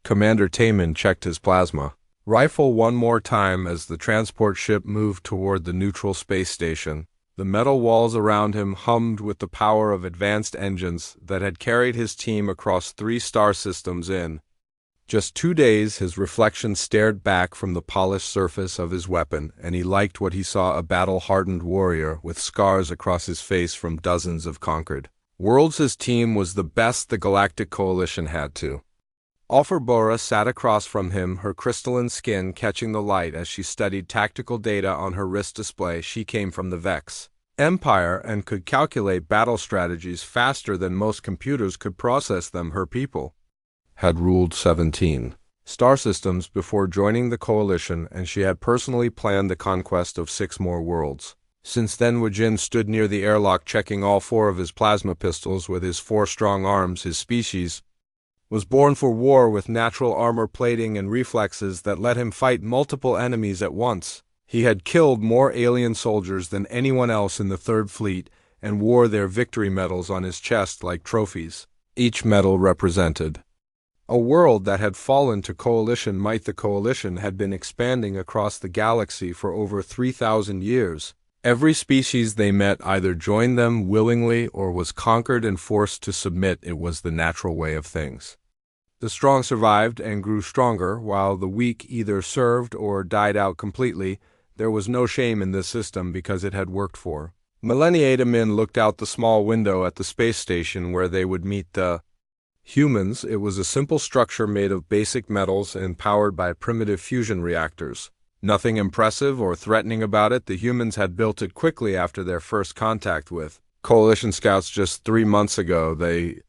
Commander Taman checked his plasma rifle one more time as the transport ship moved toward the neutral space station. The metal walls around him hummed with the power of advanced engines that had carried his team across 3 star systems in just 2 days. His reflection stared back from the polished surface of his weapon, and he liked what he saw: a battle-hardened warrior with scars across his face from dozens of conquered worlds. His team was the best the Galactic Coalition had to offer. Bora sat across from him, her crystalline skin catching the light as she studied tactical data on her wrist display. She came from the Vex Empire and could calculate battle strategies faster than most computers could process them. Her people had ruled 17 star systems before joining the Coalition, and she had personally planned the conquest of 6 more worlds. Since then, Wajin stood near the airlock checking all 4 of his plasma pistols with his 4 strong arms. His species was born for war with natural armor plating and reflexes that let him fight multiple enemies at once. He had killed more alien soldiers than anyone else in the Third Fleet and wore their victory medals on his chest like trophies. Each medal represented a world that had fallen to Coalition might. The Coalition had been expanding across the galaxy for over 3,000 years. Every species they met either joined them willingly or was conquered and forced to submit. It was the natural way of things. The strong survived and grew stronger, while the weak either served or died out completely. There was no shame in this system because it had worked for millennia. Min looked out the small window at the space station where they would meet the humans. It was a simple structure made of basic metals and powered by primitive fusion reactors. Nothing impressive or threatening about it. The humans had built it quickly after their first contact with Coalition scouts just 3 months ago. They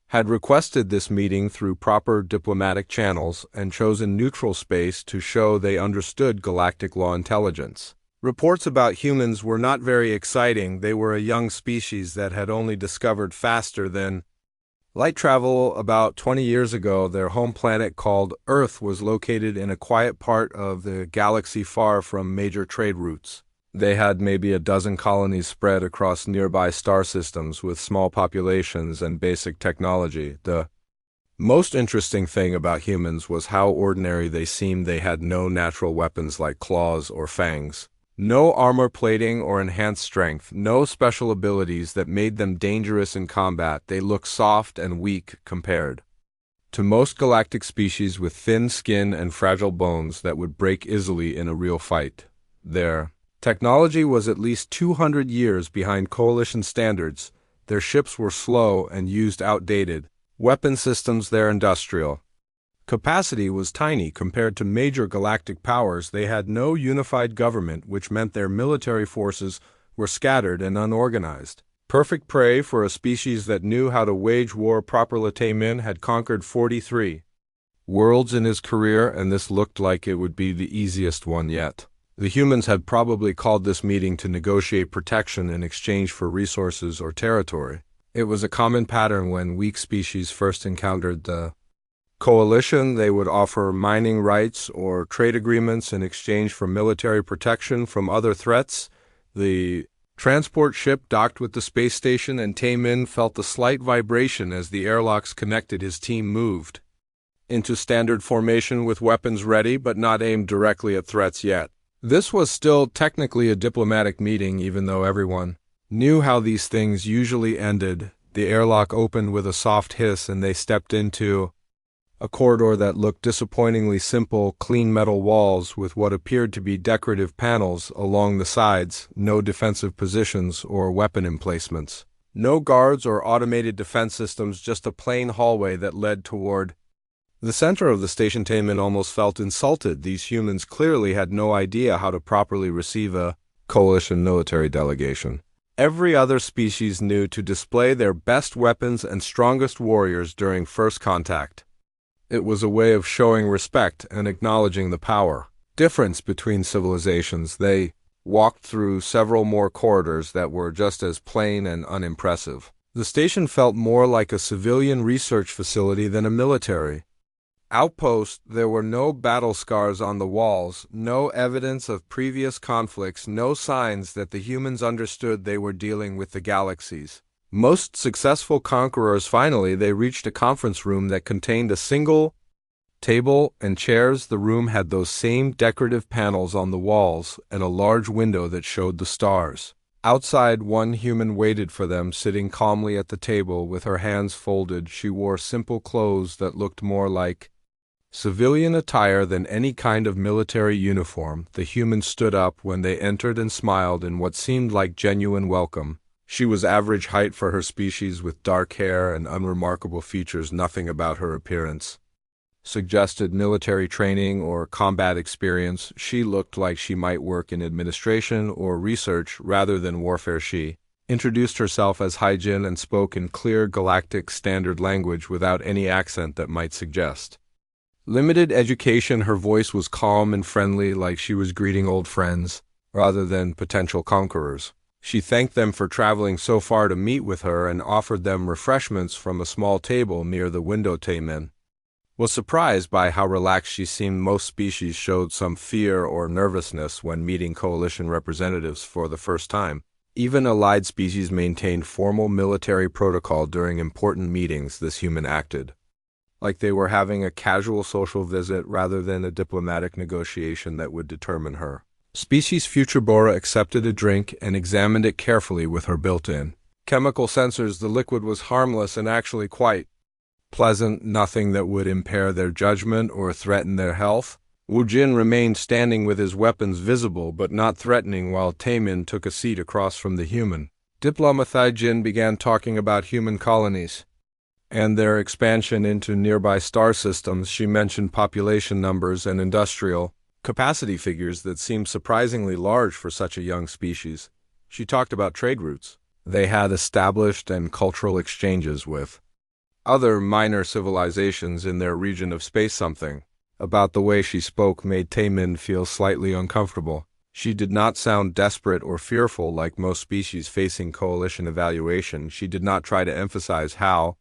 had requested this meeting through proper diplomatic channels and chosen neutral space to show they understood galactic law intelligence. Reports about humans were not very exciting. They were a young species that had only discovered faster than light travel. About 20 years ago, their home planet called Earth was located in a quiet part of the galaxy far from major trade routes. They had maybe a dozen colonies spread across nearby star systems with small populations and basic technology. The most interesting thing about humans was how ordinary they seemed. They had no natural weapons like claws or fangs, no armor plating or enhanced strength, no special abilities that made them dangerous in combat. They looked soft and weak compared to most galactic species with thin skin and fragile bones that would break easily in a real fight. Their technology was at least 200 years behind Coalition standards. Their ships were slow and used outdated weapon systems. Their industrial capacity was tiny compared to major galactic powers. They had no unified government, which meant their military forces were scattered and unorganized. Perfect prey for a species that knew how to wage war properly. Taemin had conquered 43 worlds in his career, and this looked like it would be the easiest one yet. The humans had probably called this meeting to negotiate protection in exchange for resources or territory. It was a common pattern when weak species first encountered the Coalition. They would offer mining rights or trade agreements in exchange for military protection from other threats. The transport ship docked with the space station, and Taemin felt a slight vibration as the airlocks connected. His team moved into standard formation with weapons ready but not aimed directly at threats yet. This was still technically a diplomatic meeting, even though everyone knew how these things usually ended. The airlock opened with a soft hiss, and they stepped into a corridor that looked disappointingly simple: clean metal walls with what appeared to be decorative panels along the sides, no defensive positions or weapon emplacements, no guards or automated defense systems, just a plain hallway that led toward the center of the station. Taemin almost felt insulted. These humans clearly had no idea how to properly receive a Coalition military delegation. Every other species knew to display their best weapons and strongest warriors during first contact. It was a way of showing respect and acknowledging the power difference between civilizations. They walked through several more corridors that were just as plain and unimpressive. The station felt more like a civilian research facility than a military outpost. There were no battle scars on the walls, no evidence of previous conflicts, no signs that the humans understood they were dealing with the galaxies most successful conquerors. Finally, they reached a conference room that contained a single Table and chairs. The room had those same decorative panels on the walls and a large window that showed the stars. Outside, one human waited for them, sitting calmly at the table with her hands folded. She wore simple clothes that looked more like civilian attire than any kind of military uniform. The human stood up when they entered and smiled in what seemed like genuine welcome. She was average height for her species, with dark hair and unremarkable features. Nothing about her appearance suggested military training or combat experience. She looked like she might work in administration or research rather than warfare. She introduced herself as Hyjin and spoke in clear Galactic standard language without any accent that might suggest limited education. Her voice was calm and friendly, like she was greeting old friends rather than potential conquerors. She thanked them for traveling so far to meet with her and offered them refreshments from a small table near the window. Taemin was surprised by how relaxed she seemed. Most species showed some fear or nervousness when meeting coalition representatives for the first time. Even allied species maintained formal military protocol during important meetings. This human acted like they were having a casual social visit rather than a diplomatic negotiation that would determine her species' future. Bora accepted a drink and examined it carefully with her built-in chemical sensors. The liquid was harmless and actually quite pleasant, nothing that would impair their judgment or threaten their health. Wu Jin remained standing with his weapons visible but not threatening while Taemin took a seat across from the human. Diplomat Jin began talking about human colonies and their expansion into nearby star systems. She mentioned population numbers and industrial capacity figures that seemed surprisingly large for such a young species. She talked about trade routes they had established and cultural exchanges with other minor civilizations in their region of space. Something about the way she spoke made Taemin feel slightly uncomfortable. She did not sound desperate or fearful like most species facing coalition evaluation. She did not try to emphasize how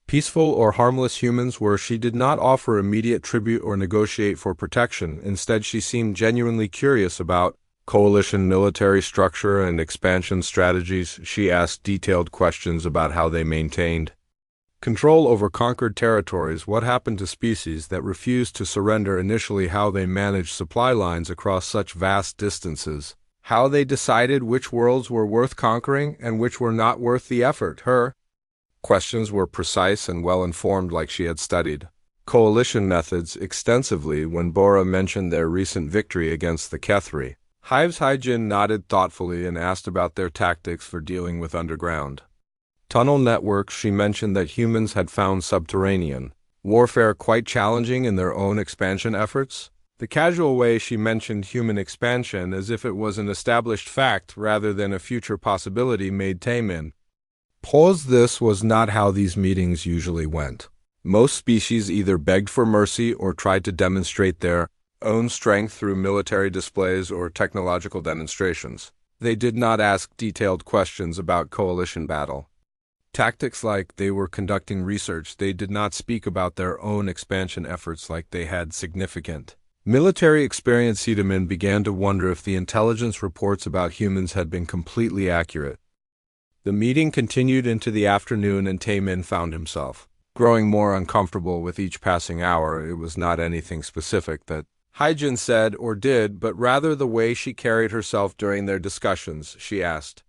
peaceful or harmless humans were. She did not offer immediate tribute or negotiate for protection. Instead, she seemed genuinely curious about coalition military structure and expansion strategies. She asked detailed questions about how they maintained control over conquered territories, what happened to species that refused to surrender initially, how they managed supply lines across such vast distances, how they decided which worlds were worth conquering and which were not worth the effort. Her questions were precise and well-informed, like she had studied coalition methods extensively. When Bora mentioned their recent victory against the Kethri, Hive's Hyjin nodded thoughtfully and asked about their tactics for dealing with underground tunnel networks. She mentioned that humans had found subterranean warfare quite challenging in their own expansion efforts. The casual way she mentioned human expansion as if it was an established fact rather than a future possibility made Taemin pause. This was not how these meetings usually went. Most species either begged for mercy or tried to demonstrate their own strength through military displays or technological demonstrations. They did not ask detailed questions about coalition battle tactics like they were conducting research. They did not speak about their own expansion efforts like they had significant military experience. Siedemann began to wonder if the intelligence reports about humans had been completely accurate. The meeting continued into the afternoon and Taemin found himself growing more uncomfortable with each passing hour. It was not anything specific that Hyjin said or did, but rather the way she carried herself during their discussions. She asked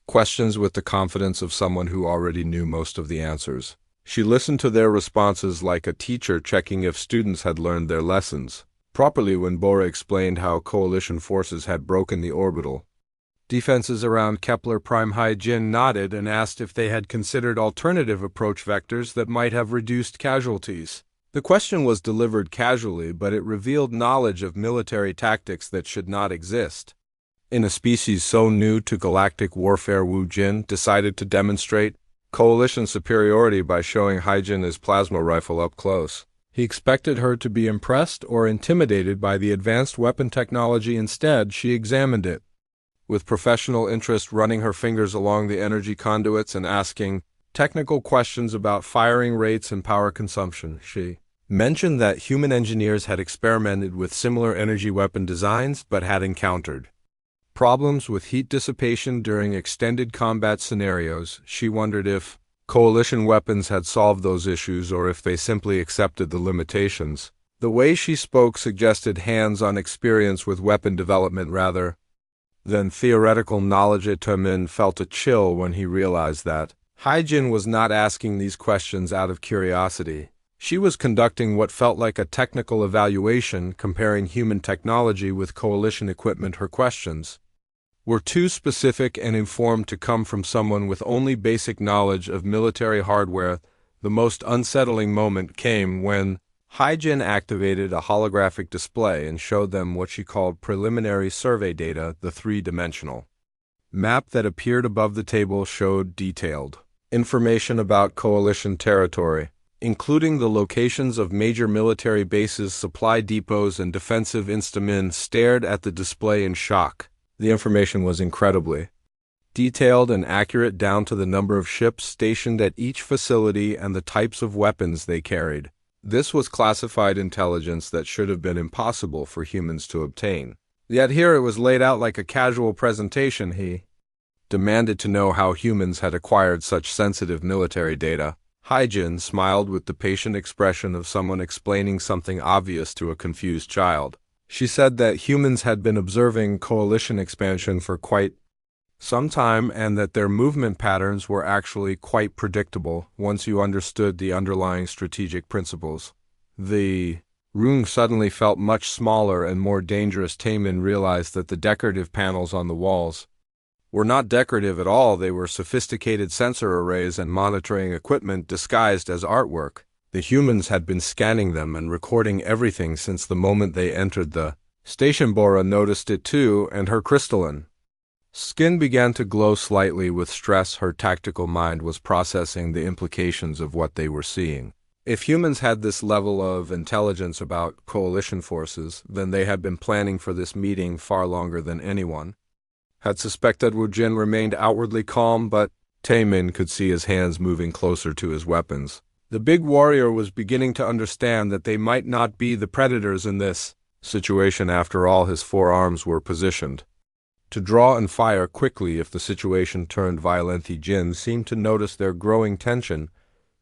questions with the confidence of someone who already knew most of the answers. She listened to their responses like a teacher checking if students had learned their lessons properly. When Bora explained how coalition forces had broken the orbital defenses around Kepler Prime, Hyjin nodded and asked if they had considered alternative approach vectors that might have reduced casualties. The question was delivered casually, but it revealed knowledge of military tactics that should not exist in a species so new to galactic warfare. Wu Jin decided to demonstrate coalition superiority by showing Hyjin his plasma rifle up close. He expected her to be impressed or intimidated by the advanced weapon technology. Instead, she examined it with professional interest, running her fingers along the energy conduits and asking technical questions about firing rates and power consumption. She mentioned that human engineers had experimented with similar energy weapon designs but had encountered problems with heat dissipation during extended combat scenarios. She wondered if coalition weapons had solved those issues or if they simply accepted the limitations The way she spoke suggested hands-on experience with weapon development rather than theoretical knowledge. Taemin felt a chill when he realized that Haijin was not asking these questions out of curiosity. She was conducting what felt like a technical evaluation, comparing human technology with coalition equipment. Her questions were too specific and informed to come from someone with only basic knowledge of military hardware. The most unsettling moment came when Haijin activated a holographic display and showed them what she called preliminary survey data. The three-dimensional map that appeared above the table showed detailed information about coalition territory, including the locations of major military bases, supply depots, and defensive installations. Min stared at the display in shock. The information was incredibly detailed and accurate down to the number of ships stationed at each facility and the types of weapons they carried. This was classified intelligence that should have been impossible for humans to obtain. Yet here it was laid out like a casual presentation. He demanded to know how humans had acquired such sensitive military data. Haijin smiled with the patient expression of someone explaining something obvious to a confused child. She said that humans had been observing coalition expansion for quite some time and that their movement patterns were actually quite predictable once you understood the underlying strategic principles. The room suddenly felt much smaller and more dangerous. Taemin realized that the decorative panels on the walls were not decorative at all. They were sophisticated sensor arrays and monitoring equipment disguised as artwork. The humans had been scanning them and recording everything since the moment they entered the station. Bora noticed it too, and her crystalline skin began to glow slightly with stress. Her tactical mind was processing the implications of what they were seeing. If humans had this level of intelligence about coalition forces, then they had been planning for this meeting far longer than anyone had suspected. Wu Jin remained outwardly calm, but Taemin could see his hands moving closer to his weapons. The big warrior was beginning to understand that they might not be the predators in this situation. After all, his forearms were positioned to draw and fire quickly if the situation turned violent. Jin seemed to notice their growing tension,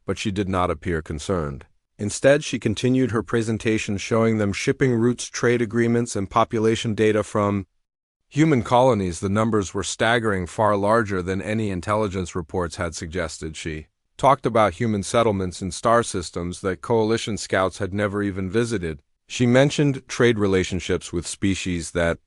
but she did not appear concerned. Instead, she continued her presentation, showing them shipping routes, trade agreements, and population data from human colonies. The numbers were staggering, far larger than any intelligence reports had suggested. She talked about human settlements in star systems that coalition scouts had never even visited. She mentioned trade relationships with species that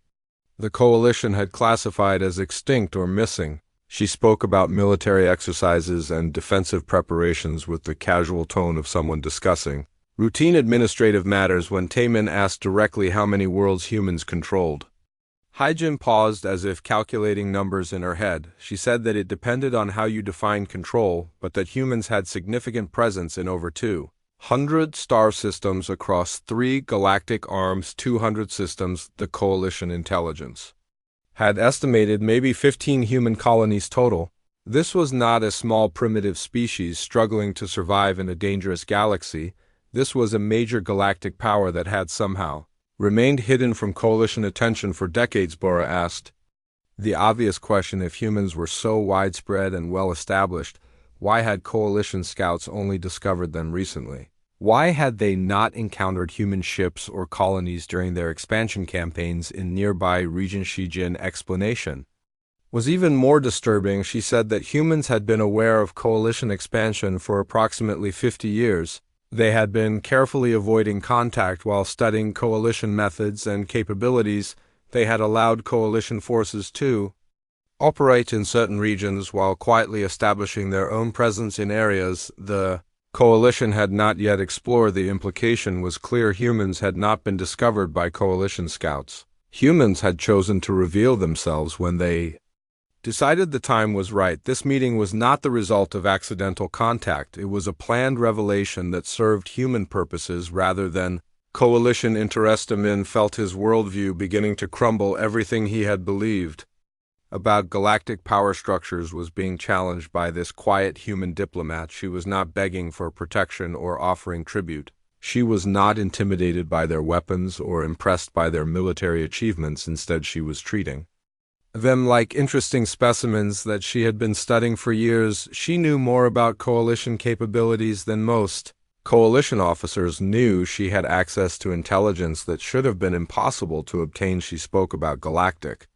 the coalition had classified as extinct or missing. She spoke about military exercises and defensive preparations with the casual tone of someone discussing routine administrative matters. When Taemin asked directly how many worlds humans controlled, Haijin paused as if calculating numbers in her head. She said that it depended on how you define control, but that humans had significant presence in over 200 star systems across 3 galactic arms. 200 systems. The coalition intelligence had estimated maybe 15 human colonies total. This was not a small primitive species struggling to survive in a dangerous galaxy. This was a major galactic power that had somehow remained hidden from coalition attention for decades. Bora asked the obvious question: if humans were so widespread and well-established, why had coalition scouts only discovered them recently? Why had they not encountered human ships or colonies during their expansion campaigns in nearby regions? Shijin explanation was even more disturbing. She said that humans had been aware of coalition expansion for approximately 50 years. They had been carefully avoiding contact while studying coalition methods and capabilities. They had allowed coalition forces to operate in certain regions while quietly establishing their own presence in areas the coalition had not yet explored. The implication was clear: humans had not been discovered by coalition scouts. Humans had chosen to reveal themselves when they decided the time was right. This meeting was not the result of accidental contact. It was a planned revelation that served human purposes rather than coalition interest. Min felt his worldview beginning to crumble. Everything he had believed about galactic power structures was being challenged by this quiet human diplomat. She was not begging for protection or offering tribute. She was not intimidated by their weapons or impressed by their military achievements. Instead, she was treating them like interesting specimens that she had been studying for years. She knew more about coalition capabilities than most Coalition officers knew she had access to intelligence that should have been impossible to obtain. She spoke about Galactic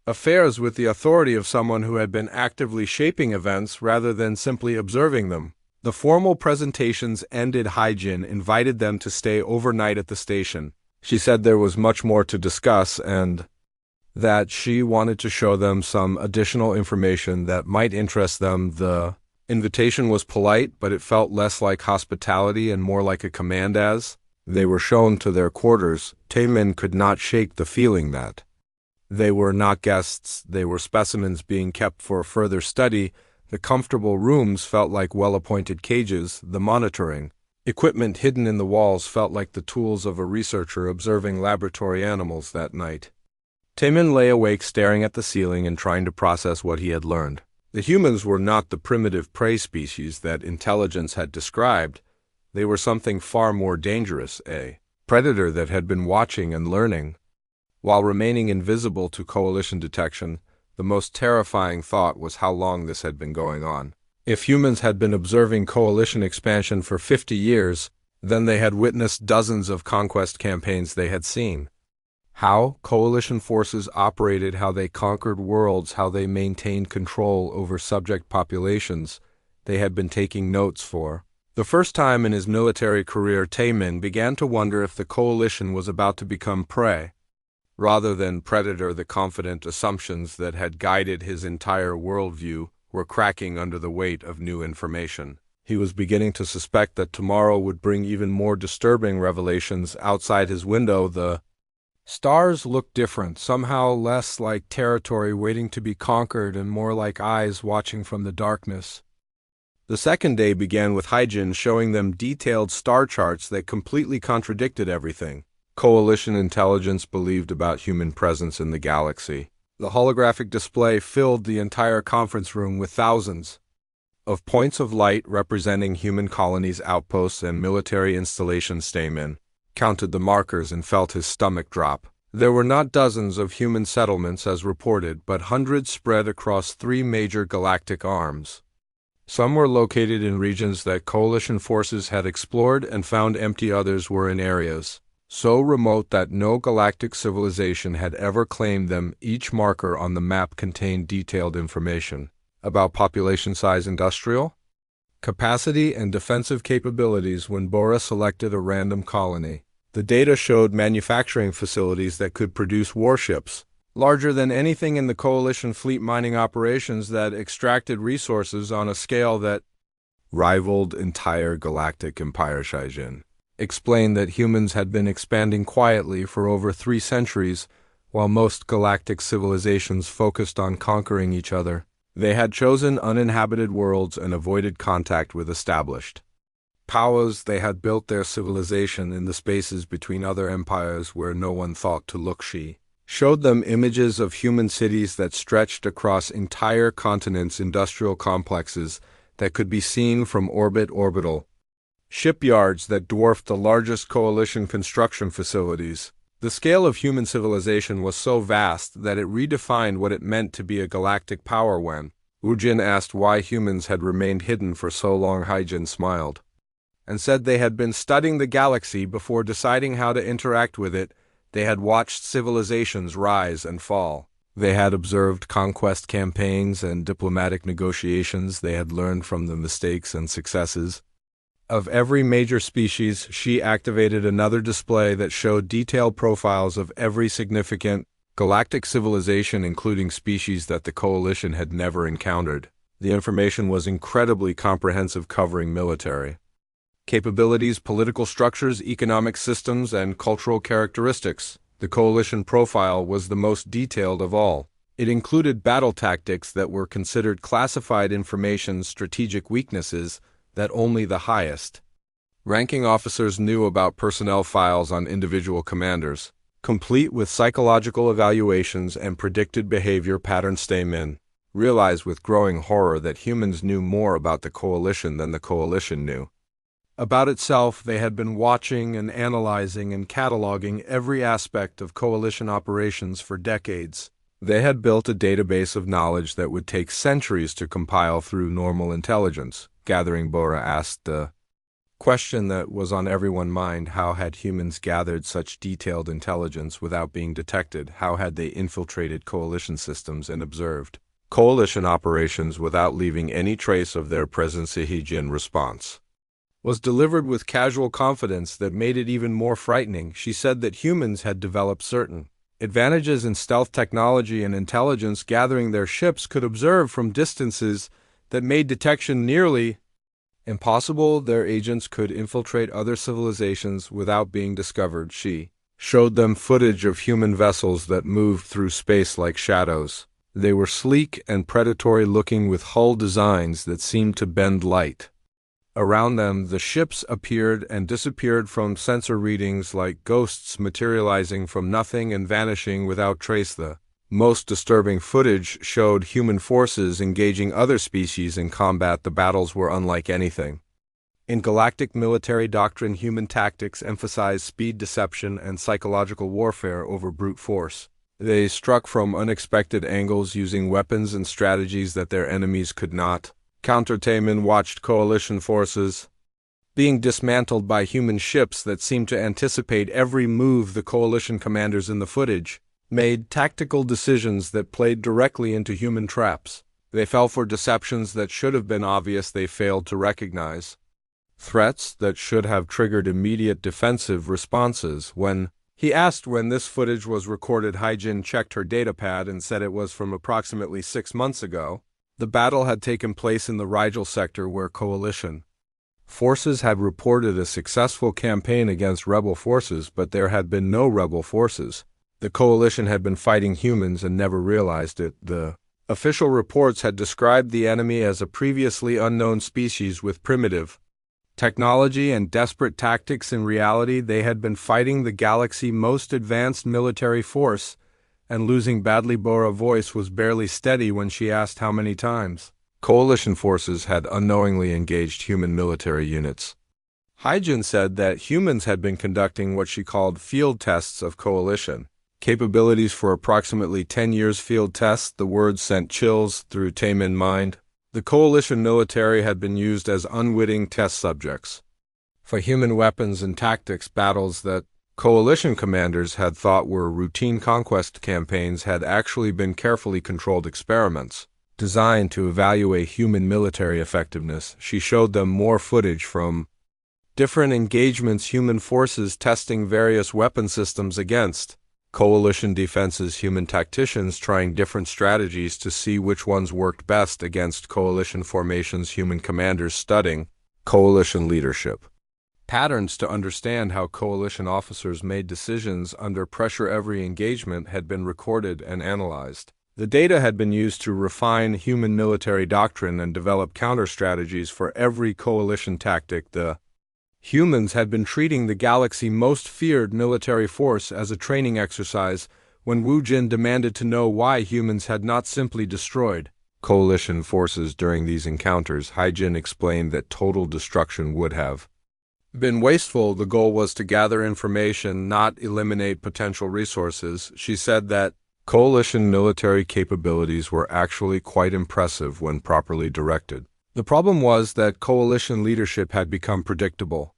affairs with the authority of someone who had been actively shaping events rather than simply observing them. The formal presentations ended. Hyjin invited them to stay overnight at the station. She said there was much more to discuss and that she wanted to show them some additional information that might interest them. The invitation was polite, but it felt less like hospitality and more like a command. As they were shown to their quarters, Taemin could not shake the feeling that they were not guests, they were specimens being kept for further study. The comfortable rooms felt like well-appointed cages. The monitoring equipment hidden in the walls felt like the tools of a researcher observing laboratory animals. That night, Taemin lay awake staring at the ceiling and trying to process what he had learned. The humans were not the primitive prey species that intelligence had described. They were something far more dangerous, a predator that had been watching and learning. While remaining invisible to coalition detection, the most terrifying thought was how long this had been going on. If humans had been observing coalition expansion for 50 years, then they had witnessed dozens of conquest campaigns. They had seen how coalition forces operated, how they conquered worlds, how they maintained control over subject populations. They had been taking notes. For the first time in his military career, Taemin began to wonder if the coalition was about to become prey rather than predator. The confident assumptions that had guided his entire worldview were cracking under the weight of new information. He was beginning to suspect that tomorrow would bring even more disturbing revelations. Outside his window, the stars looked different, somehow less like territory waiting to be conquered and more like eyes watching from the darkness. The second day began with Hyjin showing them detailed star charts that completely contradicted everything Coalition intelligence believed about human presence in the galaxy. The holographic display filled the entire conference room with thousands of points of light representing human colonies, outposts, and military installations. Taemin counted the markers and felt his stomach drop. There were not dozens of human settlements as reported, but hundreds spread across 3 major galactic arms. Some were located in regions that coalition forces had explored and found empty. Others were in areas so remote that no galactic civilization had ever claimed them. Each marker on the map contained detailed information about population size, industrial capacity, and defensive capabilities. When Bora selected a random colony, the data showed manufacturing facilities that could produce warships larger than anything in the coalition fleet, mining operations that extracted resources on a scale that rivaled entire galactic empire. Hyjin explained that humans had been expanding quietly for over 3 centuries, while most galactic civilizations focused on conquering each other. They had chosen uninhabited worlds and avoided contact with established powers. They had built their civilization in the spaces between other empires where no one thought to look. She showed them images of human cities that stretched across entire continents, industrial complexes that could be seen from orbit, orbital shipyards that dwarfed the largest coalition construction facilities. The scale of human civilization was so vast that it redefined what it meant to be a galactic power. When Ujin asked why humans had remained hidden for so long, Hyjin smiled and said they had been studying the galaxy before deciding how to interact with it. They had watched civilizations rise and fall. They had observed conquest campaigns and diplomatic negotiations. They had learned from the mistakes and successes of every major species. She activated another display that showed detailed profiles of every significant galactic civilization, including species that the coalition had never encountered. The information was incredibly comprehensive, covering military capabilities, political structures, economic systems, and cultural characteristics. The coalition profile was the most detailed of all. It included battle tactics that were considered classified information, strategic weaknesses that only the highest ranking officers knew about, personnel files on individual commanders, complete with psychological evaluations and predicted behavior patterns. Taemin realized with growing horror that humans knew more about the coalition than the coalition knew about itself. They had been watching and analyzing and cataloging every aspect of coalition operations for decades. They had built a database of knowledge that would take centuries to compile through normal intelligence gathering. Bora asked the Question that was on everyone's mind: how had humans gathered such detailed intelligence without being detected? How had they infiltrated coalition systems and observed coalition operations without leaving any trace of their presence? Hijin response was delivered with casual confidence that made it even more frightening. She said that humans had developed certain advantages in stealth technology and intelligence gathering. Their ships could observe from distances that made detection nearly impossible. Their agents could infiltrate other civilizations without being discovered. She showed them footage of human vessels that moved through space like shadows. They were sleek and predatory looking with hull designs that seemed to bend light. Around them, the ships appeared and disappeared from sensor readings like ghosts, materializing from nothing and vanishing without trace. The most disturbing footage showed human forces engaging other species in combat. The battles were unlike anything. In Galactic military doctrine, human tactics emphasized speed, deception, and psychological warfare over brute force. They struck from unexpected angles using weapons and strategies that their enemies could not counter. Taemin watched coalition forces being dismantled by human ships that seemed to anticipate every move. The coalition commanders in the footage made tactical decisions that played directly into human traps. They fell for deceptions that should have been obvious. They failed to recognize threats that should have triggered immediate defensive responses. When he asked when this footage was recorded, Haijin checked her datapad and said it was from approximately 6 months ago. The battle had taken place in the Rigel sector, where coalition forces had reported a successful campaign against rebel forces, but there had been no rebel forces. The coalition had been fighting humans and never realized it. The official reports had described the enemy as a previously unknown species with primitive technology and desperate tactics. In reality, they had been fighting the galaxy's most advanced military force and losing badly. Bora's voice was barely steady when she asked how many times coalition forces had unknowingly engaged human military units. Haijin said that humans had been conducting what she called field tests of coalition capabilities for approximately 10 years. Field tests, the word sent chills through Taemin's mind. The coalition military had been used as unwitting test subjects for human weapons and tactics. Battles that coalition commanders had thought were routine conquest campaigns had actually been carefully controlled experiments designed to evaluate human military effectiveness. She showed them more footage from different engagements, human forces testing various weapon systems against coalition defenses, human tacticians trying different strategies to see which ones worked best against coalition formations, human commanders studying coalition leadership patterns to understand how coalition officers made decisions under pressure. Every engagement had been recorded and analyzed. The data had been used to refine human military doctrine and develop counter-strategies for every coalition tactic. The humans had been treating the galaxy's most feared military force as a training exercise. When Wu Jin demanded to know why humans had not simply destroyed coalition forces during these encounters, Haijin explained that total destruction would have been wasteful. The goal was to gather information, not eliminate potential resources. She said that coalition military capabilities were actually quite impressive when properly directed. The problem was that coalition leadership had become predictable,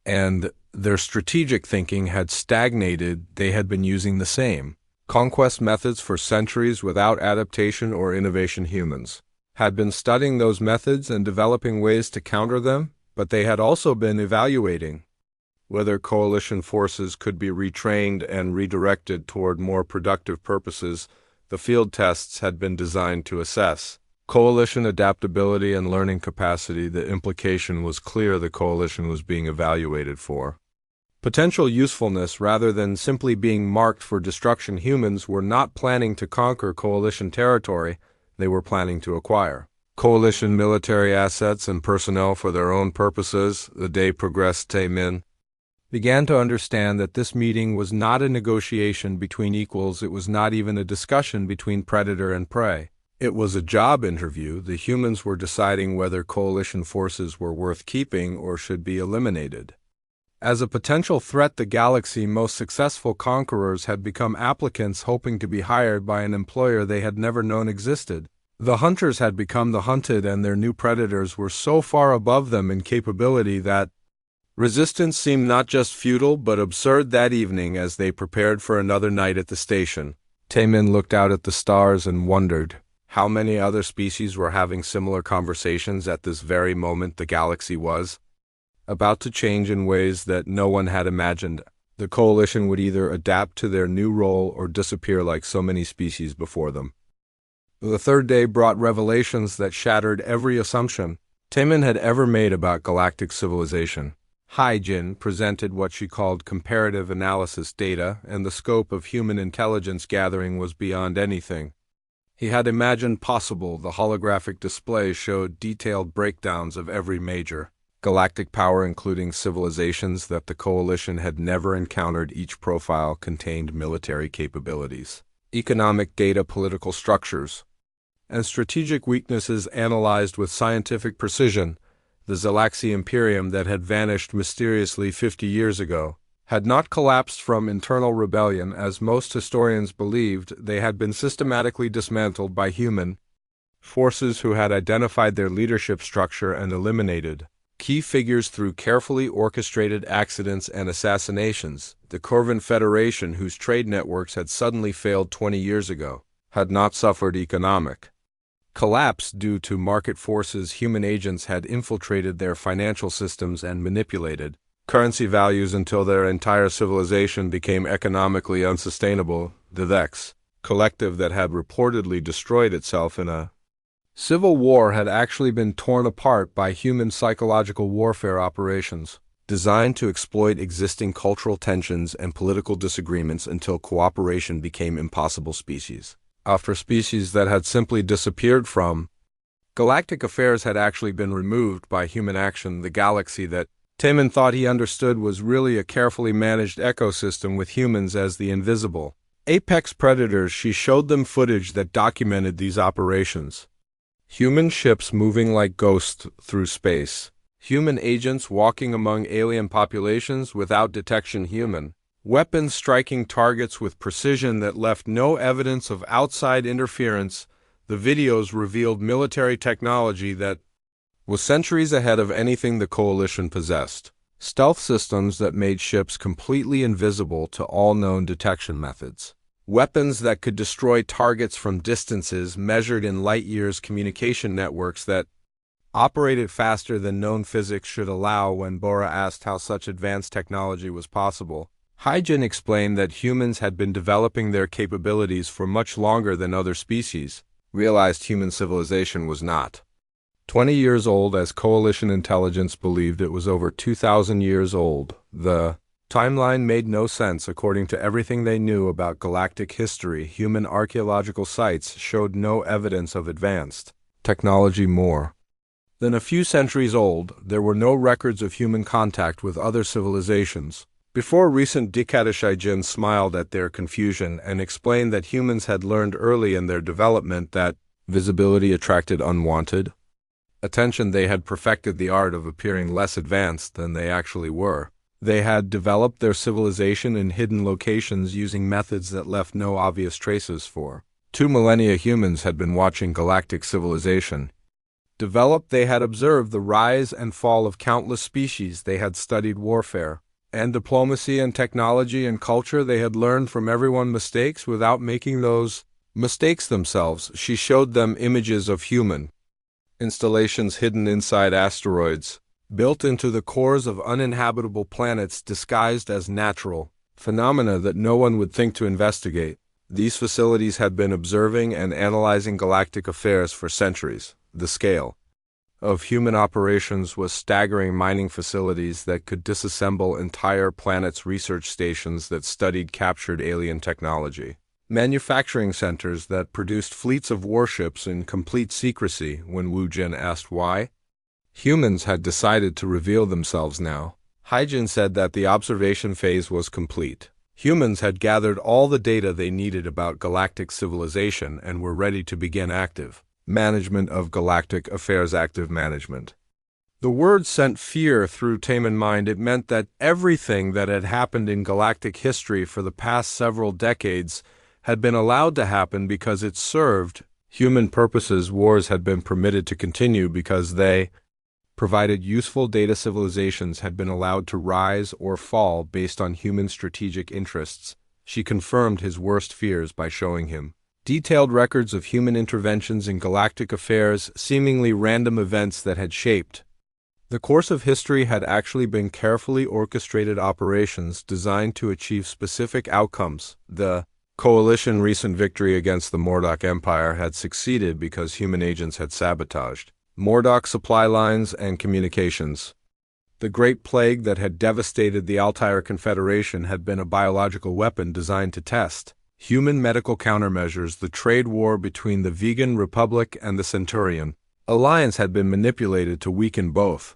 and their strategic thinking had stagnated. They had been using the same conquest methods for centuries without adaptation or innovation. Humans had been studying those methods and developing ways to counter them, but they had also been evaluating whether coalition forces could be retrained and redirected toward more productive purposes. The field tests had been designed to assess coalition adaptability and learning capacity. The implication was clear: the coalition was being evaluated for potential usefulness rather than simply being marked for destruction. Humans were not planning to conquer coalition territory, they were planning to acquire coalition military assets and personnel for their own purposes. The day progressed. Taemin began to understand that this meeting was not a negotiation between equals. It was not even a discussion between predator and prey. It was a job interview. The humans were deciding whether coalition forces were worth keeping or should be eliminated. As a potential threat, the galaxy's most successful conquerors had become applicants hoping to be hired by an employer they had never known existed. The hunters had become the hunted, and their new predators were so far above them in capability that Resistance seemed not just futile but absurd that evening as they prepared for another night at the station. Taemin looked out at the stars and wondered how many other species were having similar conversations at this very moment. The galaxy was about to change in ways that no one had imagined. The coalition would either adapt to their new role or disappear like so many species before them. The third day brought revelations that shattered every assumption Taemin had ever made about galactic civilization. Hai-Jin presented what she called comparative analysis data, and the scope of human intelligence gathering was beyond anything he had imagined possible. The holographic display showed detailed breakdowns of every major galactic power, including civilizations that the coalition had never encountered. Each profile contained military capabilities, economic data, political structures, and strategic weaknesses analyzed with scientific precision. The Zalaxi Imperium that had vanished mysteriously 50 years ago had not collapsed from internal rebellion, as most historians believed. They had been systematically dismantled by human forces who had identified their leadership structure and eliminated key figures through carefully orchestrated accidents and assassinations. The Corvan Federation, whose trade networks had suddenly failed 20 years ago, had not suffered economic collapse due to market forces. Human agents had infiltrated their financial systems and manipulated currency values until their entire civilization became economically unsustainable. The Vex collective that had reportedly destroyed itself in a civil war had actually been torn apart by human psychological warfare operations designed to exploit existing cultural tensions and political disagreements until cooperation became impossible. Species after species that had simply disappeared from galactic affairs had actually been removed by human action. The galaxy that Taemin thought he understood was really a carefully managed ecosystem with humans as the invisible apex predators. She showed them footage that documented these operations. Human ships moving like ghosts through space. Human agents walking among alien populations without detection. Human weapons striking targets with precision that left no evidence of outside interference. The videos revealed military technology that was centuries ahead of anything the coalition possessed. Stealth systems that made ships completely invisible to all known detection methods. Weapons that could destroy targets from distances measured in light years. Communication networks that operated faster than known physics should allow. When Bora asked how such advanced technology was possible, Hai-Jin explained that humans had been developing their capabilities for much longer than other species. Realized human civilization was not 20 years old as coalition intelligence believed it was over 2,000 years old. The timeline made no sense according to everything they knew about galactic history. Human archaeological sites showed no evidence of advanced technology more than a few centuries old. There were no records of human contact with other civilizations. Before recent decades, Hai-Jin smiled at their confusion and explained that humans had learned early in their development that visibility attracted unwanted attention. They had perfected the art of appearing less advanced than they actually were. They had developed their civilization in hidden locations using methods that left no obvious traces. For 2 millennia, humans had been watching galactic civilization develop. They had observed the rise and fall of countless species. They had studied warfare and diplomacy and technology and culture. They had learned from everyone's mistakes without making those mistakes themselves. She showed them images of human installations hidden inside asteroids, built into the cores of uninhabitable planets, disguised as natural phenomena that no one would think to investigate. These facilities had been observing and analyzing galactic affairs for centuries. The scale of human operations was staggering. Mining facilities that could disassemble entire planets, research stations that studied captured alien technology, manufacturing centers that produced fleets of warships in complete secrecy. When Wu Jin asked why humans had decided to reveal themselves now, Hai-Jin said that the observation phase was complete. Humans had gathered all the data they needed about galactic civilization and were ready to begin active management of galactic affairs. Active management. The word sent fear through Taemin's mind. It meant that everything that had happened in galactic history for the past several decades had been allowed to happen because it served human purposes. Wars had been permitted to continue because they provided useful data. Civilizations had been allowed to rise or fall based on human strategic interests. She confirmed his worst fears by showing him detailed records of human interventions in galactic affairs, seemingly random events that had shaped the course of history. Had actually been carefully orchestrated operations designed to achieve specific outcomes. The Coalition's recent victory against the Mordock Empire had succeeded because human agents had sabotaged Mordock supply lines and communications. The Great Plague that had devastated the Altair Confederation had been a biological weapon designed to test human medical countermeasures. The trade war between the Vegan Republic and the Centurion Alliance had been manipulated to weaken both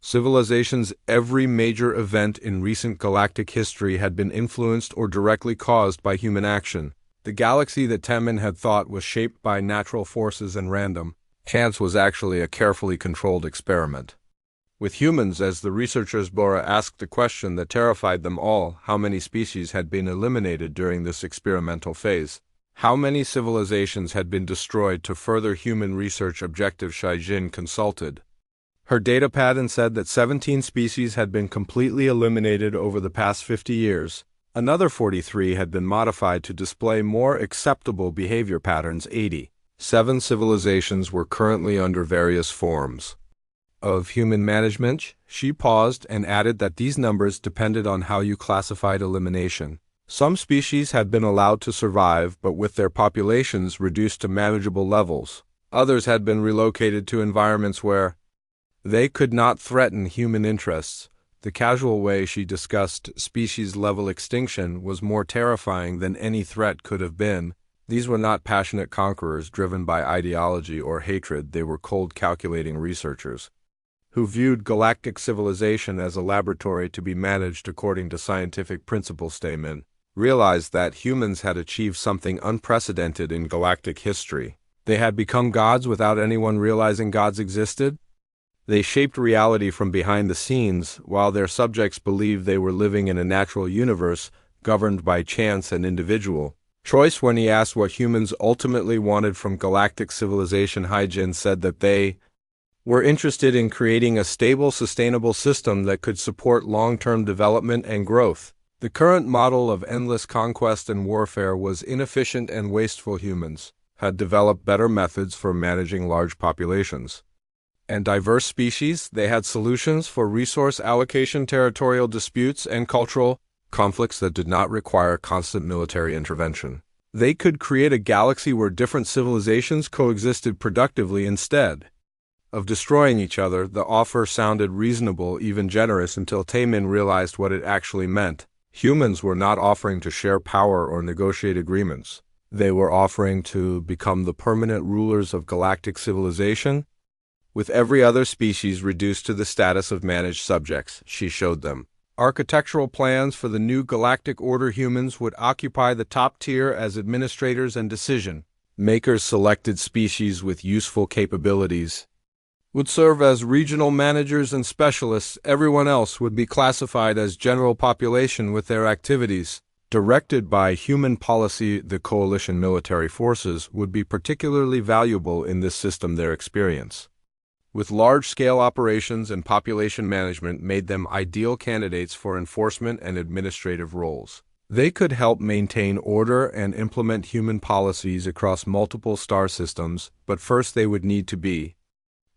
civilizations. Every major event in recent galactic history had been influenced or directly caused by human action. The galaxy that Temin had thought was shaped by natural forces and random chance was actually a carefully controlled experiment. With humans as the researchers, Bora asked the question that terrified them all: how many species had been eliminated during this experimental phase? How many civilizations had been destroyed to further human research objective? Shai-Jin consulted her datapad and said that 17 species had been completely eliminated over the past 50 years. Another 43 had been modified to display more acceptable behavior patterns. 87 civilizations were currently under various forms of human management. She paused and added that these numbers depended on how you classified elimination. Some species had been allowed to survive, but with their populations reduced to manageable levels. Others had been relocated to environments where they could not threaten human interests. The casual way she discussed species-level extinction was more terrifying than any threat could have been. These were not passionate conquerors driven by ideology or hatred. They were cold, calculating researchers who viewed galactic civilization as a laboratory to be managed according to scientific principles. Stamen realized that humans had achieved something unprecedented in galactic history. They had become gods without anyone realizing gods existed. They shaped reality from behind the scenes, while their subjects believed they were living in a natural universe governed by chance and individual choice. When he asked what humans ultimately wanted from galactic civilization, Hai-Jin said that they were interested in creating a stable, sustainable system that could support long-term development and growth. The current model of endless conquest and warfare was inefficient and wasteful. Humans had developed better methods for managing large populations and diverse species. They had solutions for resource allocation, territorial disputes, and cultural conflicts that did not require constant military intervention. They could create a galaxy where different civilizations coexisted productively instead of destroying each other. The offer sounded reasonable, even generous, until Taemin realized what it actually meant. Humans were not offering to share power or negotiate agreements. They were offering to become the permanent rulers of galactic civilization, with every other species reduced to the status of managed subjects. She showed them architectural plans for the new galactic order. Humans would occupy the top tier as administrators and decision makers. Selected species with useful capabilities would serve as regional managers and specialists. Everyone else would be classified as general population with their activities directed by human policy. The coalition military forces would be particularly valuable in this system. Their experience with large-scale operations and population management made them ideal candidates for enforcement and administrative roles. They could help maintain order and implement human policies across multiple star systems, but first they would need to be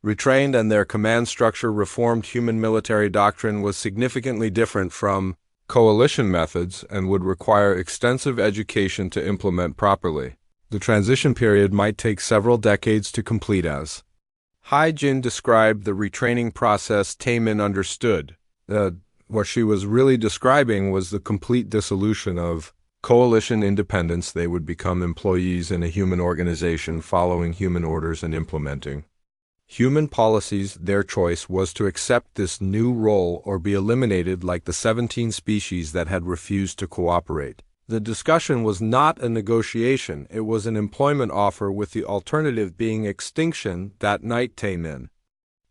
retrained, and their command structure reformed. Human military doctrine was significantly different from coalition methods and would require extensive education to implement properly. The transition period might take several decades to complete. As Hai-Jin described the retraining process, Taemin understood. What she was really describing was the complete dissolution of coalition independence. They would become employees in a human organization, following human orders and implementing human policies. Their choice was to accept this new role or be eliminated like the 17 species that had refused to cooperate. The discussion was not a negotiation, it was an employment offer, with the alternative being extinction. That night Taemin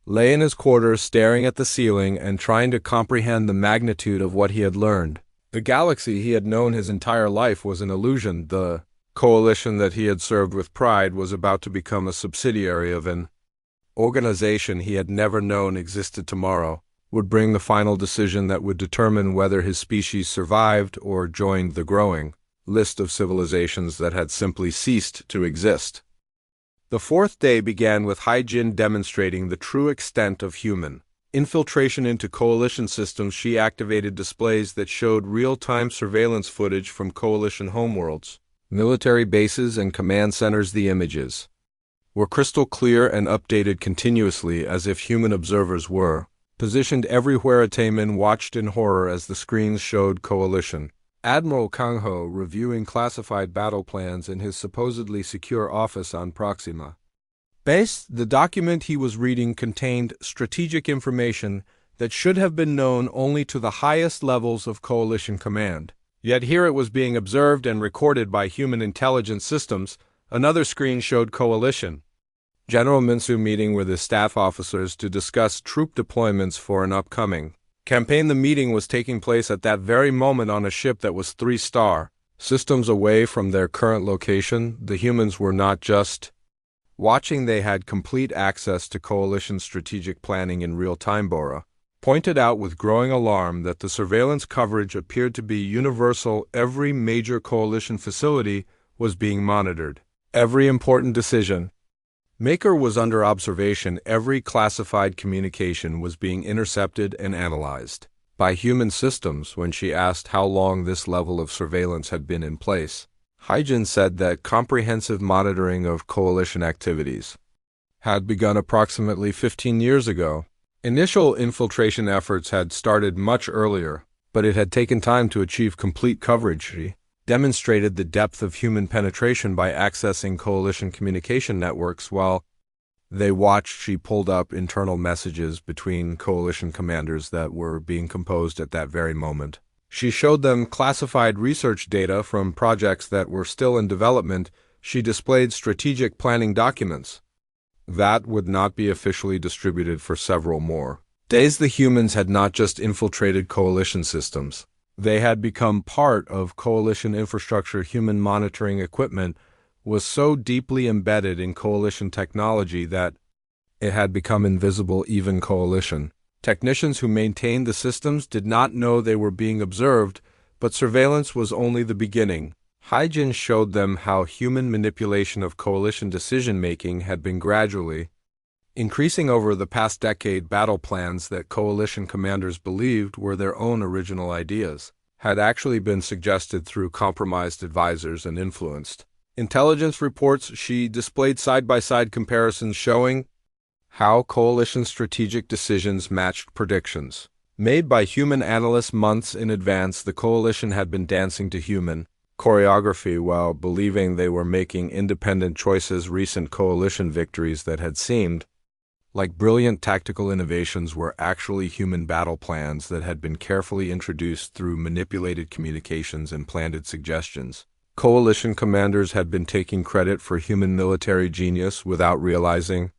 lay in his quarters staring at the ceiling and trying to comprehend the magnitude of what he had learned. The galaxy he had known his entire life was an illusion. The coalition that he had served with pride was about to become a subsidiary of an organization he had never known existed tomorrow, would bring the final decision that would determine whether his species survived or joined the growing list of civilizations that had simply ceased to exist. The fourth day began with Hai-Jin demonstrating the true extent of human infiltration into coalition systems. She activated displays that showed real-time surveillance footage from coalition homeworlds, military bases, and command centers. The images were crystal clear and updated continuously as if human observers were positioned everywhere. Taemin watched in horror as the screens showed coalition Admiral Kang Ho reviewing classified battle plans in his supposedly secure office on Proxima Base. The document he was reading contained strategic information that should have been known only to the highest levels of coalition command. Yet here it was being observed and recorded by human intelligence systems. Another screen showed coalition General Minsu meeting with his staff officers to discuss troop deployments for an upcoming campaign. The meeting was taking place at that very moment on a ship that was 3-star systems away from their current location. The humans were not just watching, they had complete access to coalition strategic planning in real time. Bora pointed out with growing alarm that the surveillance coverage appeared to be universal. Every major coalition facility was being monitored. Every important decision maker was under observation. Every classified communication was being intercepted and analyzed by human systems. When she asked how long this level of surveillance had been in place, Hai-Jin said that comprehensive monitoring of coalition activities had begun approximately 15 years ago. Initial infiltration efforts had started much earlier, but it had taken time to achieve complete coverage. She demonstrated the depth of human penetration by accessing coalition communication networks. While they watched, she pulled up internal messages between coalition commanders that were being composed at that very moment. She showed them classified research data from projects that were still in development. She displayed strategic planning documents that would not be officially distributed for several more days. The humans had not just infiltrated coalition systems. They had become part of coalition infrastructure. Human monitoring equipment was so deeply embedded in coalition technology that it had become invisible. Even coalition technicians who maintained the systems did not know they were being observed, but surveillance was only the beginning. Hai-Jin showed them how human manipulation of coalition decision-making had been gradually increasing over the past decade. Battle plans that coalition commanders believed were their own original ideas had actually been suggested through compromised advisors and influenced intelligence reports. She displayed side-by-side comparisons showing how coalition strategic decisions matched predictions made by human analysts months in advance. The coalition had been dancing to human choreography while believing they were making independent choices. Recent coalition victories that had seemed like brilliant tactical innovations were actually human battle plans that had been carefully introduced through manipulated communications and planted suggestions. Coalition commanders had been taking credit for human military genius without realizing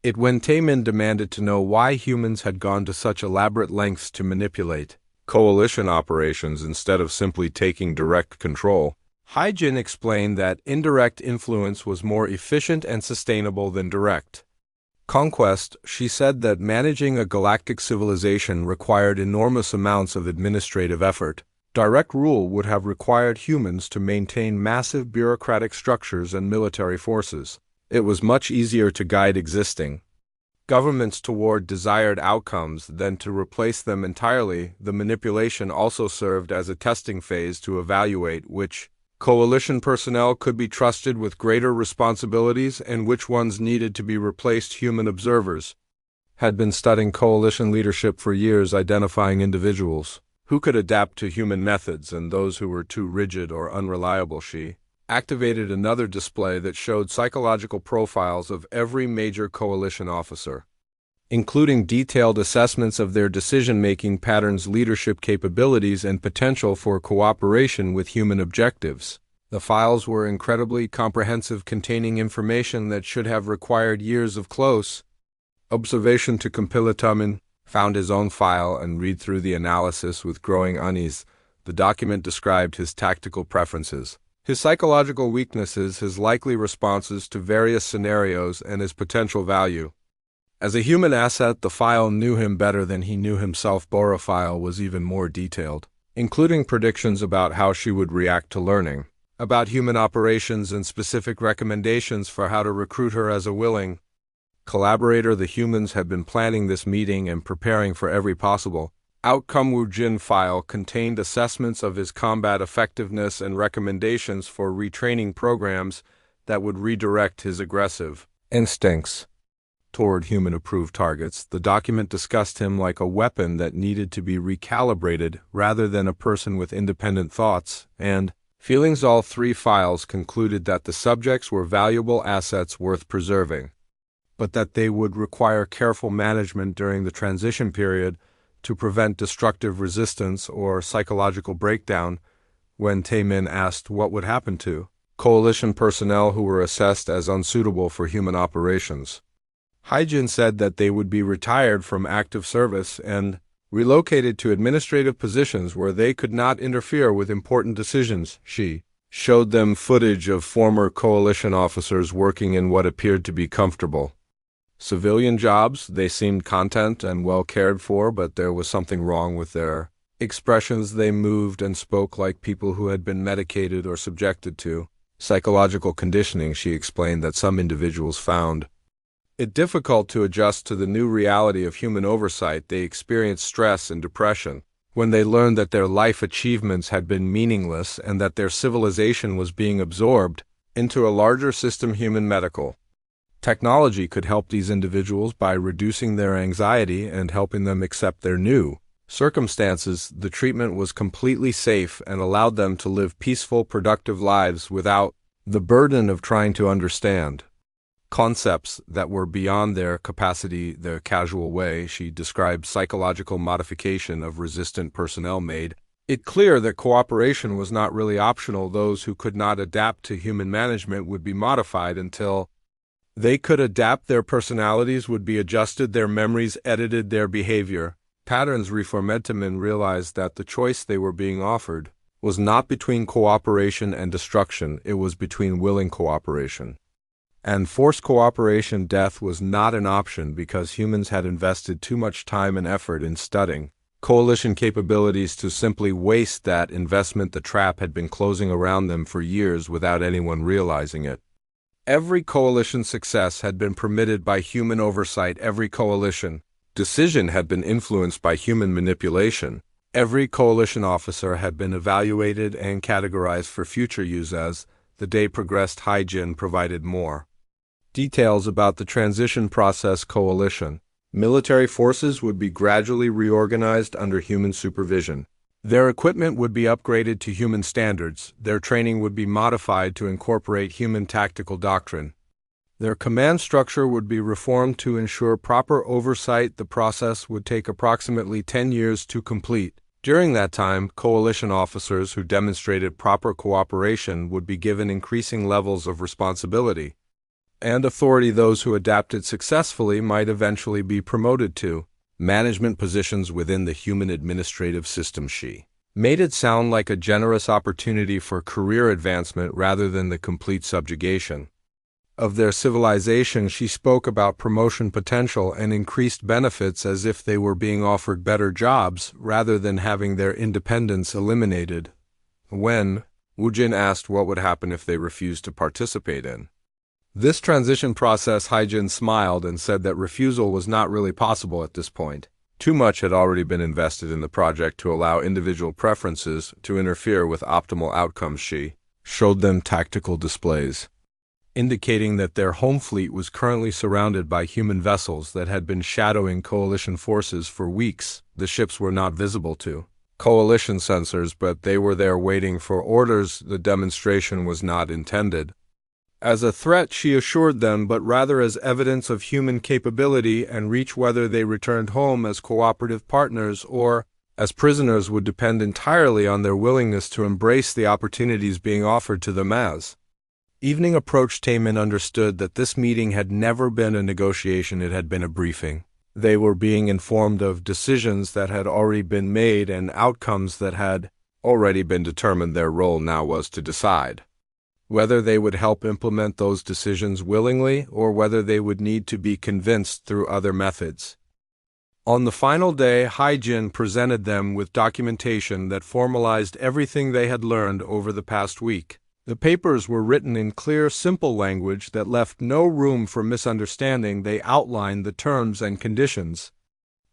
it. When Taemin demanded to know why humans had gone to such elaborate lengths to manipulate coalition operations instead of simply taking direct control, Hai-Jin explained that indirect influence was more efficient and sustainable than direct conquest. She said that managing a galactic civilization required enormous amounts of administrative effort. Direct rule would have required humans to maintain massive bureaucratic structures and military forces. It was much easier to guide existing governments toward desired outcomes than to replace them entirely. The manipulation also served as a testing phase to evaluate which coalition personnel could be trusted with greater responsibilities and which ones needed to be replaced. Human observers had been studying coalition leadership for years, identifying individuals who could adapt to human methods and those who were too rigid or unreliable. She activated another display that showed psychological profiles of every major coalition officer, including detailed assessments of their decision-making patterns, leadership capabilities, and potential for cooperation with human objectives. The files were incredibly comprehensive, containing information that should have required years of close observation to compile. Taemin found his own file and read through the analysis with growing unease. The document described his tactical preferences, his psychological weaknesses, his likely responses to various scenarios, and his potential value. As a human asset, the file knew him better than he knew himself. Bora file was even more detailed, including predictions about how she would react to learning, about human operations and specific recommendations for how to recruit her as a willing collaborator. The humans had been planning this meeting and preparing for every possible outcome. Wu Jin file contained assessments of his combat effectiveness and recommendations for retraining programs that would redirect his aggressive instincts toward human-approved targets. The document discussed him like a weapon that needed to be recalibrated rather than a person with independent thoughts and feelings. All three files concluded that the subjects were valuable assets worth preserving, but that they would require careful management during the transition period to prevent destructive resistance or psychological breakdown. When Taemin asked what would happen to coalition personnel who were assessed as unsuitable for human operations, Haijin said that they would be retired from active service and relocated to administrative positions where they could not interfere with important decisions. She showed them footage of former coalition officers working in what appeared to be comfortable civilian jobs. They seemed content and well cared for, but there was something wrong with their expressions. They moved and spoke like people who had been medicated or subjected to psychological conditioning. She explained that some individuals found it difficult to adjust to the new reality of human oversight. They experienced stress and depression when they learned that their life achievements had been meaningless and that their civilization was being absorbed into a larger system. Human medical technology could help these individuals by reducing their anxiety and helping them accept their new circumstances. The treatment was completely safe and allowed them to live peaceful, productive lives without the burden of trying to understand concepts that were beyond their capacity. The casual way she described psychological modification of resistant personnel made it clear that cooperation was not really optional. Those who could not adapt to human management would be modified until they could adapt. Their personalities would be adjusted, their memories edited, their behavior patterns reformed. Taemin realized that the choice they were being offered was not between cooperation and destruction, it was between willing cooperation and forced cooperation. Death was not an option because humans had invested too much time and effort in studying coalition capabilities to simply waste that investment. The trap had been closing around them for years without anyone realizing it. Every coalition success had been permitted by human oversight. Every coalition decision had been influenced by human manipulation. Every coalition officer had been evaluated and categorized for future use. As the day progressed, Haijin provided more details about the transition process. Coalition military forces would be gradually reorganized under human supervision. Their equipment would be upgraded to human standards. Their training would be modified to incorporate human tactical doctrine. Their command structure would be reformed to ensure proper oversight. The process would take approximately 10 years to complete. During that time, coalition officers who demonstrated proper cooperation would be given increasing levels of responsibility and authority. Those who adapted successfully might eventually be promoted to management positions within the human administrative system. She made it sound like a generous opportunity for career advancement rather than the complete subjugation of their civilization. She spoke about promotion potential and increased benefits as if they were being offered better jobs rather than having their independence eliminated. When Wu Jin asked what would happen if they refused to participate in this transition process, Haijin smiled and said that refusal was not really possible at this point. Too much had already been invested in the project to allow individual preferences to interfere with optimal outcomes. She showed them tactical displays indicating that their home fleet was currently surrounded by human vessels that had been shadowing coalition forces for weeks. The ships were not visible to coalition sensors, but they were there waiting for orders. The demonstration was not intended as a threat, she assured them, but rather as evidence of human capability and reach. Whether they returned home as cooperative partners or as prisoners would depend entirely on their willingness to embrace the opportunities being offered to them. As evening approached, Taemin understood that this meeting had never been a negotiation, it had been a briefing. They were being informed of decisions that had already been made and outcomes that had already been determined. Their role now was to decide whether they would help implement those decisions willingly or whether they would need to be convinced through other methods. On the final day, Hyjin presented them with documentation that formalized everything they had learned over the past week. The papers were written in clear, simple language that left no room for misunderstanding. They outlined the terms and conditions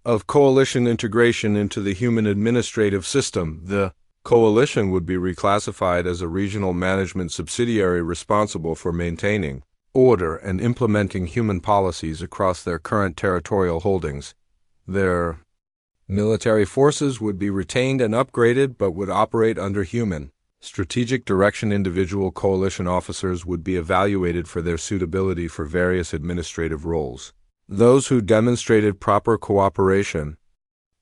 of coalition integration into the human administrative system. The coalition would be reclassified as a regional management subsidiary responsible for maintaining order and implementing human policies across their current territorial holdings. Their military forces would be retained and upgraded but would operate under human strategic direction. Individual coalition officers would be evaluated for their suitability for various administrative roles. Those who demonstrated proper cooperation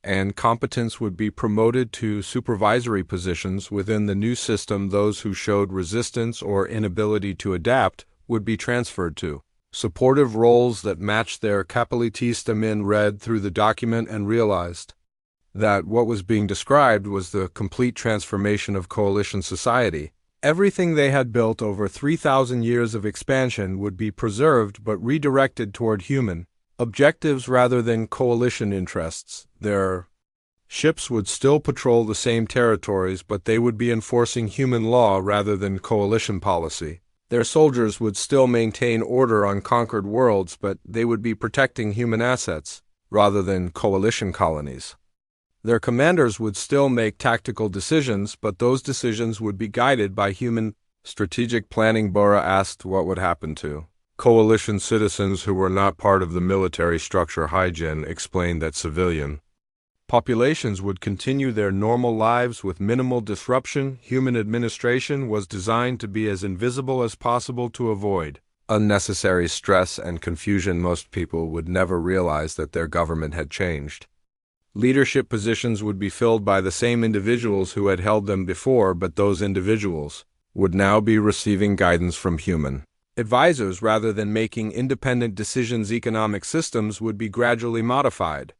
and competence would be promoted to supervisory positions within the new system. Those who showed resistance or inability to adapt would be transferred to supportive roles that matched their capabilities. The men read through the document and realized that what was being described was the complete transformation of coalition society. Everything they had built over 3,000 years of expansion would be preserved but redirected toward human objectives rather than coalition interests. Their ships would still patrol the same territories, but they would be enforcing human law rather than coalition policy. Their soldiers would still maintain order on conquered worlds, but they would be protecting human assets rather than coalition colonies. Their commanders would still make tactical decisions, but those decisions would be guided by human strategic planning. Bora asked what would happen to coalition citizens who were not part of the military structure. Hyjin explained that civilian populations would continue their normal lives with minimal disruption. Human administration was designed to be as invisible as possible to avoid unnecessary stress and confusion. Most people would never realize that their government had changed. Leadership positions would be filled by the same individuals who had held them before, but those individuals would now be receiving guidance from human advisors rather than making independent decisions. Economic systems would be gradually modified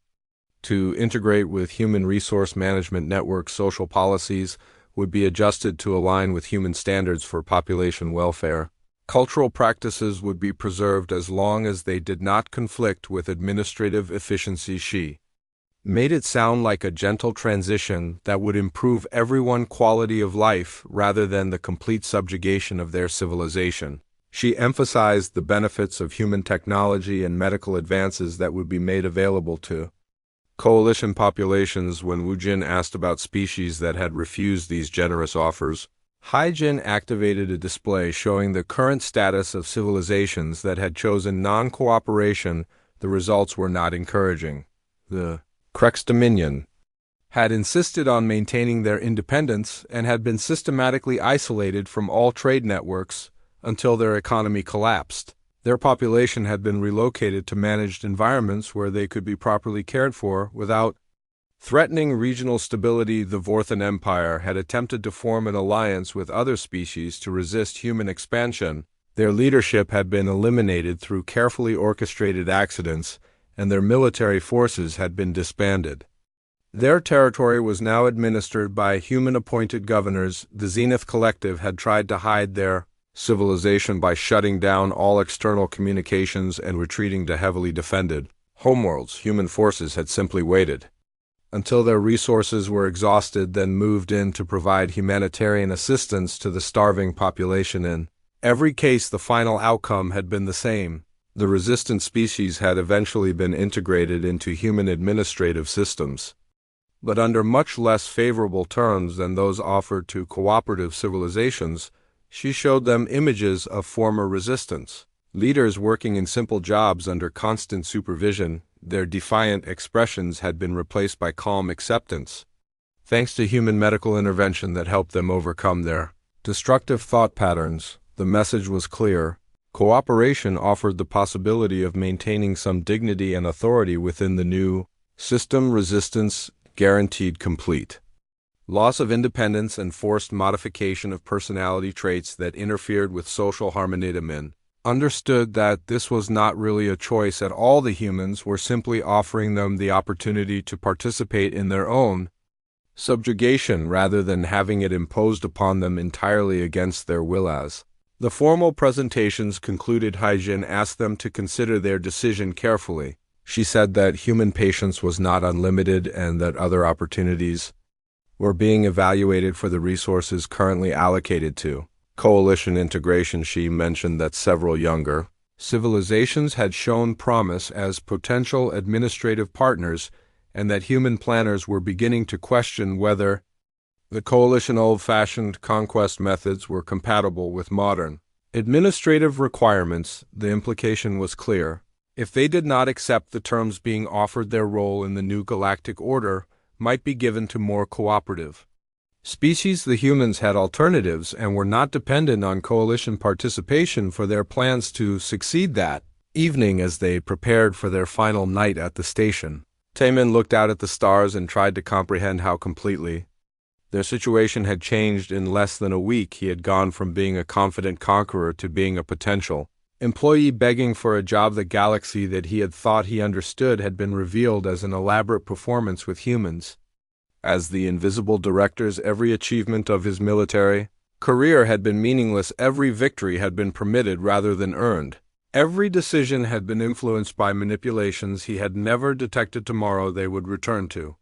to integrate with human resource management networks. Social policies would be adjusted to align with human standards for population welfare. Cultural practices would be preserved as long as they did not conflict with administrative efficiency. She made it sound like a gentle transition that would improve everyone's quality of life rather than the complete subjugation of their civilization. She emphasized the benefits of human technology and medical advances that would be made available to coalition populations. When Wujin asked about species that had refused these generous offers, Hyjin activated a display showing the current status of civilizations that had chosen non-cooperation. The results were not encouraging. The Krex Dominion had insisted on maintaining their independence and had been systematically isolated from all trade networks until their economy collapsed. Their population had been relocated to managed environments where they could be properly cared for without threatening regional stability. The Vorthan Empire had attempted to form an alliance with other species to resist human expansion. Their leadership had been eliminated through carefully orchestrated accidents, and their military forces had been disbanded. Their territory was now administered by human-appointed governors. The Zenith Collective had tried to hide their civilization by shutting down all external communications and retreating to heavily defended homeworlds. Human forces had simply waited until their resources were exhausted, then moved in to provide humanitarian assistance to the starving population. In every case, the final outcome had been the same. The resistant species had eventually been integrated into human administrative systems, but under much less favorable terms than those offered to cooperative civilizations. She showed them images of former resistance leaders working in simple jobs under constant supervision. Their defiant expressions had been replaced by calm acceptance, thanks to human medical intervention that helped them overcome their destructive thought patterns. The message was clear. Cooperation offered the possibility of maintaining some dignity and authority within the new system. Resistance guaranteed complete loss of independence and forced modification of personality traits that interfered with social harmony. The men understood that this was not really a choice at all. The humans were simply offering them the opportunity to participate in their own subjugation rather than having it imposed upon them entirely against their will. As The formal presentations concluded. Haijin asked them to consider their decision carefully. She said that human patience was not unlimited and that other opportunities were being evaluated for the resources currently allocated to coalition integration. She mentioned that several younger civilizations had shown promise as potential administrative partners and that human planners were beginning to question whether the coalition old-fashioned conquest methods were compatible with modern administrative requirements. The implication was clear. If they did not accept the terms being offered, their role in the new galactic order might be given to more cooperative species. The humans had alternatives and were not dependent on coalition participation for their plans to succeed. That evening, as they prepared for their final night at the station, Taemin looked out at the stars and tried to comprehend how completely their situation had changed in less than a week. He had gone from being a confident conqueror to being a potential employee begging for a job. The galaxy that he had thought he understood had been revealed as an elaborate performance with humans. As the invisible directors, every achievement of his military career had been meaningless. Every victory had been permitted rather than earned. Every decision had been influenced by manipulations he had never detected. Tomorrow they would return to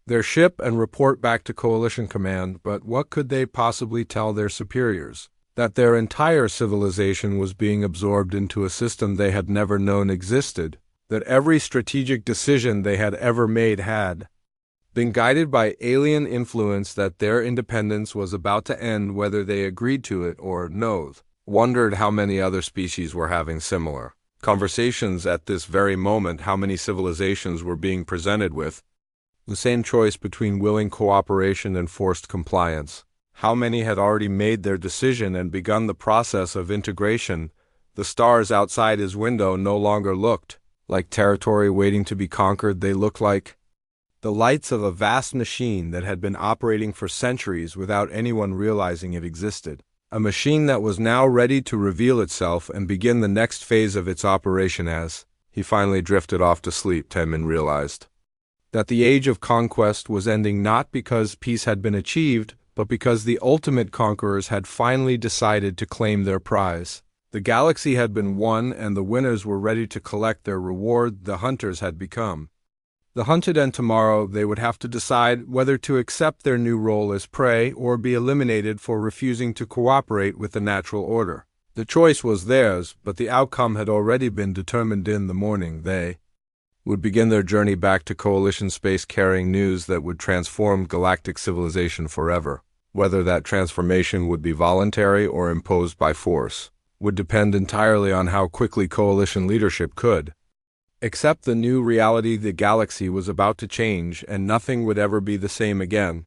their ship and report back to Coalition Command, but what could they possibly tell their superiors? That their entire civilization was being absorbed into a system they had never known existed, that every strategic decision they had ever made had been guided by alien influence, that their independence was about to end whether they agreed to it or no. Wondered how many other species were having similar conversations at this very moment. How many civilizations were being presented with the same choice between willing cooperation and forced compliance. How many had already made their decision and begun the process of integration? The stars outside his window no longer looked like territory waiting to be conquered. They looked like the lights of a vast machine that had been operating for centuries without anyone realizing it existed. A machine that was now ready to reveal itself and begin the next phase of its operation. As he finally drifted off to sleep, Taemin realized that the age of conquest was ending, not because peace had been achieved, but because the ultimate conquerors had finally decided to claim their prize. The galaxy had been won, and the winners were ready to collect their reward. The hunters had become the hunted, and tomorrow they would have to decide whether to accept their new role as prey or be eliminated for refusing to cooperate with the natural order. The choice was theirs, but the outcome had already been determined. In the morning, they would begin their journey back to Coalition space, carrying news that would transform galactic civilization forever. Whether that transformation would be voluntary or imposed by force would depend entirely on how quickly Coalition leadership could accept the new reality. The galaxy was about to change, and nothing would ever be the same again.